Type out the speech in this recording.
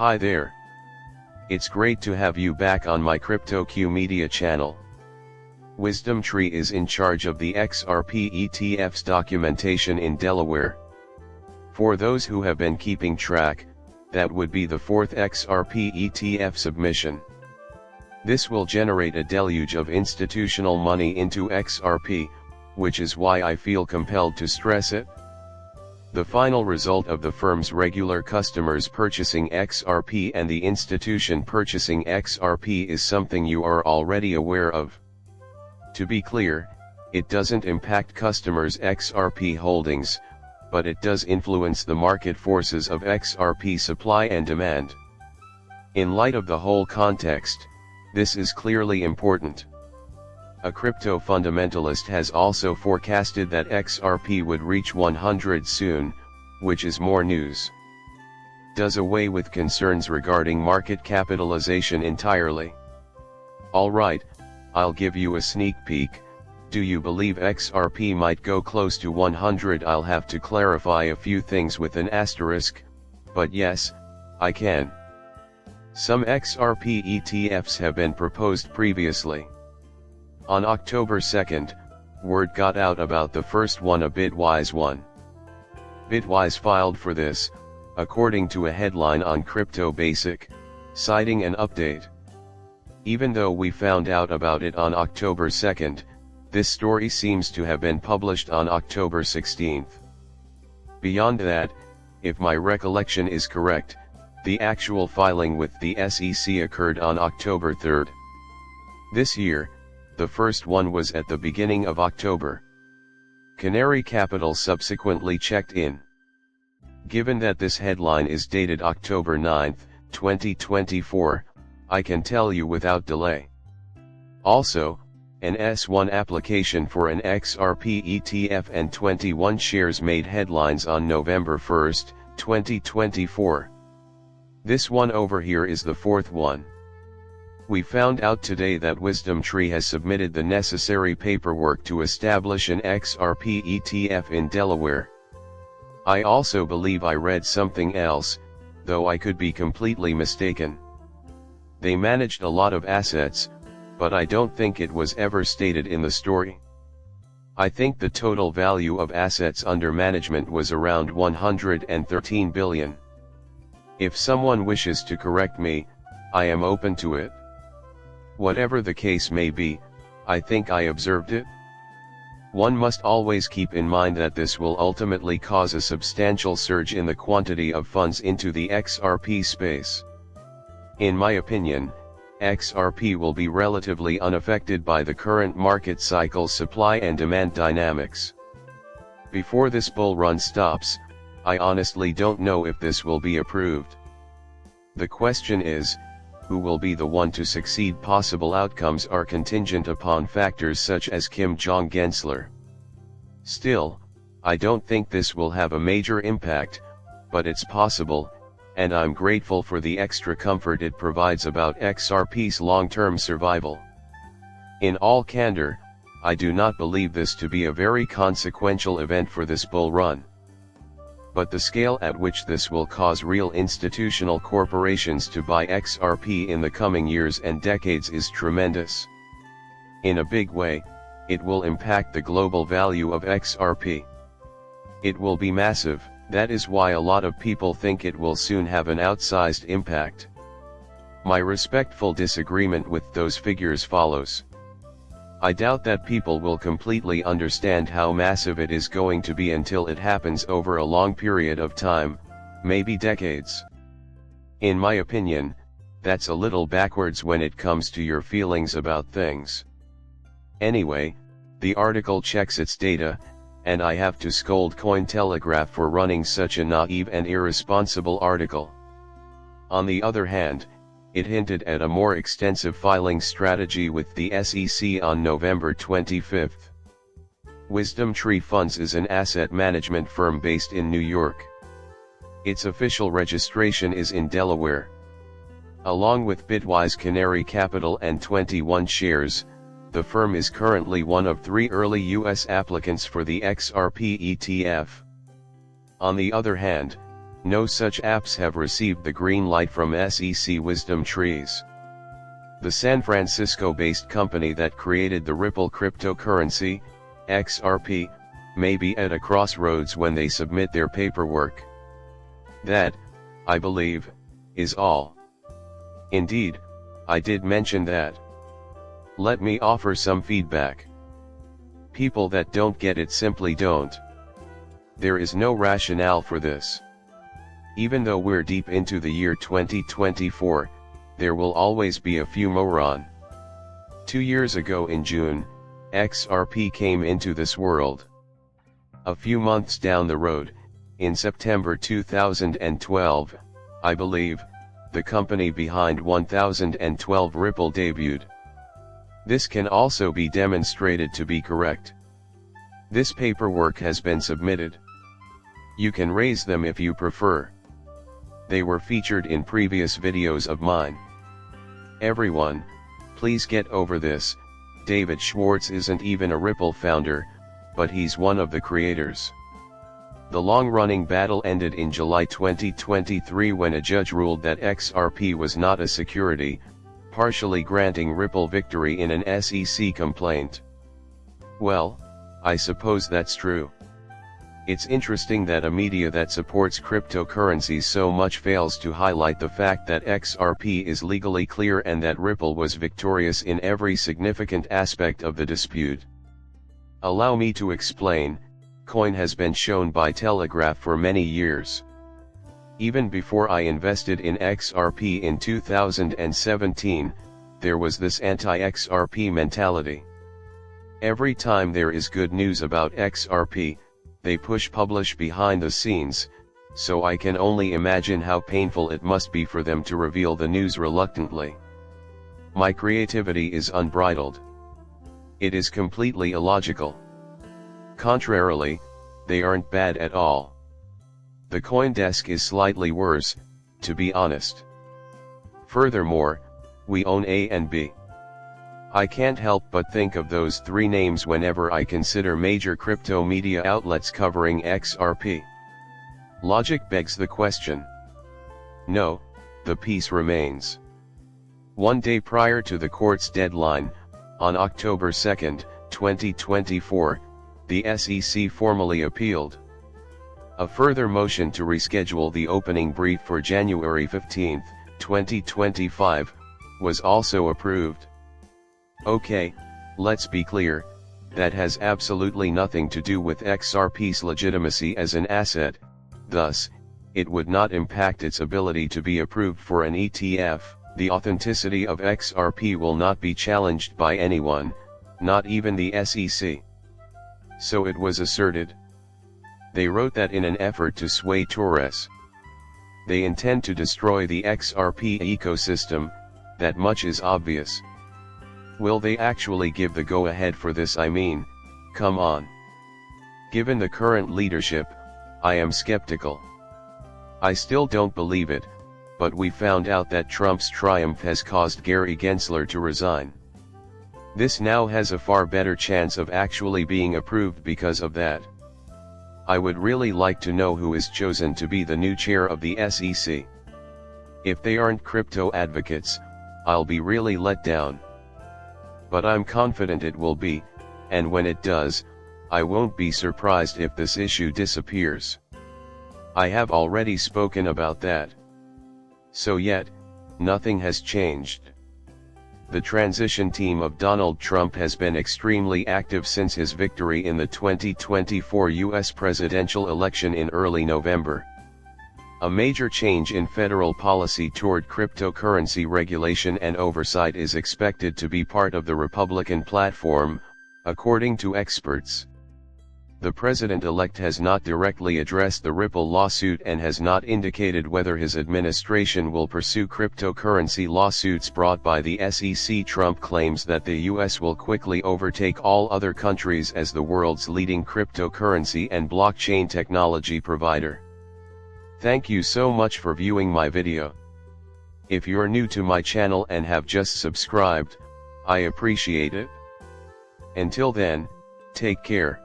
Hi there. It's great to have you back on my CryptoQ Media channel. Wisdom Tree is in charge of the XRP ETF's documentation in Delaware. For those who have been keeping track, that would be the fourth XRP ETF submission. This will generate a deluge of institutional money into XRP, which is why I feel compelled to stress it. The final result of the firm's regular customers purchasing XRP and the institution purchasing XRP is something you are already aware of. To be clear, it doesn't impact customers' XRP holdings, but it does influence the market forces of XRP supply and demand. In light of the whole context, this is clearly important. A crypto fundamentalist has also forecasted that XRP would reach 100 soon, which is more news. Does away with concerns regarding market capitalization entirely. Alright, I'll give you a sneak peek. Do you believe XRP might go close to 100? I'll have to clarify a few things with an asterisk, but yes, I can. Some XRP ETFs have been proposed previously. On October 2nd, word got out about the first one, a Bitwise one. Bitwise filed for this, according to a headline on Crypto Basic, citing an update. Even though we found out about it on October 2nd, this story seems to have been published on October 16th. Beyond that, if my recollection is correct, the actual filing with the SEC occurred on October 3rd. This year, the first one was at the beginning of October. Canary Capital subsequently checked in. Given that this headline is dated October 9, 2024, I can tell you without delay. Also, an S1 application for an XRP ETF and 21 shares made headlines on November 1, 2024. This one over here is the fourth one. We found out today that Wisdom Tree has submitted the necessary paperwork to establish an XRP ETF in Delaware. I also believe I read something else, though I could be completely mistaken. They managed a lot of assets, but I don't think it was ever stated in the story. I think the total value of assets under management was around 113 billion. If someone wishes to correct me, I am open to it. Whatever the case may be, I think I observed it. One must always keep in mind that this will ultimately cause a substantial surge in the quantity of funds into the XRP space. In my opinion, XRP will be relatively unaffected by the current market cycle's supply and demand dynamics. Before this bull run stops, I honestly don't know if this will be approved. The question is, who will be the one to succeed? Possible outcomes are contingent upon factors such as Kim Jong-Gensler. Still, I don't think this will have a major impact, but it's possible, and I'm grateful for the extra comfort it provides about XRP's long-term survival. In all candor, I do not believe this to be a very consequential event for this bull run. But the scale at which this will cause real institutional corporations to buy XRP in the coming years and decades is tremendous. In a big way, it will impact the global value of XRP. It will be massive. That is why a lot of people think it will soon have an outsized impact. My respectful disagreement with those figures follows. I doubt that people will completely understand how massive it is going to be until it happens over a long period of time, maybe decades. In my opinion, that's a little backwards when it comes to your feelings about things. Anyway, the article checks its data, and I have to scold Cointelegraph for running such a naive and irresponsible article. On the other hand, it hinted at a more extensive filing strategy with the SEC on November 25. Wisdom Tree Funds is an asset management firm based in New York. Its official registration is in Delaware. Along with Bitwise Canary Capital and 21 shares, the firm is currently one of 3 early U.S. applicants for the XRP ETF. On the other hand, No such apps have received the green light from SEC Wisdom Trees. The San Francisco-based company that created the Ripple cryptocurrency, XRP, may be at a crossroads when they submit their paperwork. That, I believe, is all. Indeed, I did mention that. Let me offer some feedback. People that don't get it simply don't. There is no rationale for this. Even though we're deep into the year 2024, there will always be a few moron. 2 years ago in June, XRP came into this world. A few months down the road, in September 2012, I believe, the company behind 1012 Ripple debuted. This can also be demonstrated to be correct. This paperwork has been submitted. You can raise them if you prefer. They were featured in previous videos of mine. Everyone, please get over this. David Schwartz isn't even a Ripple founder, but he's one of the creators. The long-running battle ended in July 2023 when a judge ruled that XRP was not a security, partially granting Ripple victory in an SEC complaint. Well, I suppose that's true. It's interesting that a media that supports cryptocurrencies so much fails to highlight the fact that XRP is legally clear and that Ripple was victorious in every significant aspect of the dispute. Allow me to explain. Coin has been shown by Telegraph for many years. Even before I invested in XRP in 2017, there was this anti-XRP mentality. Every time there is good news about XRP, they push-publish behind the scenes, so I can only imagine how painful it must be for them to reveal the news reluctantly. My creativity is unbridled. It is completely illogical. Contrarily, they aren't bad at all. The CoinDesk is slightly worse, to be honest. Furthermore, we own A and B. I can't help but think of those three names whenever I consider major crypto media outlets covering XRP. Logic begs the question. No, the peace remains. One day prior to the court's deadline, on October 2, 2024, the SEC formally appealed. A further motion to reschedule the opening brief for January 15, 2025, was also approved. Okay, let's be clear, that has absolutely nothing to do with XRP's legitimacy as an asset, thus, it would not impact its ability to be approved for an ETF. The authenticity of XRP will not be challenged by anyone, not even the SEC. So it was asserted. They wrote that in an effort to sway tourists. They intend to destroy the XRP ecosystem, that much is obvious. Will they actually give the go-ahead for this? I mean, come on. Given the current leadership, I am skeptical. I still don't believe it, but we found out that Trump's triumph has caused Gary Gensler to resign. This now has a far better chance of actually being approved because of that. I would really like to know who is chosen to be the new chair of the SEC. If they aren't crypto advocates, I'll be really let down. But I'm confident it will be, and when it does, I won't be surprised if this issue disappears. I have already spoken about that. So yet, nothing has changed. The transition team of Donald Trump has been extremely active since his victory in the 2024 US presidential election in early November. A major change in federal policy toward cryptocurrency regulation and oversight is expected to be part of the Republican platform, according to experts. The president-elect has not directly addressed the Ripple lawsuit and has not indicated whether his administration will pursue cryptocurrency lawsuits brought by the SEC. Trump claims that the US will quickly overtake all other countries as the world's leading cryptocurrency and blockchain technology provider. Thank you so much for viewing my video. If you're new to my channel and have just subscribed, I appreciate it. Until then, take care.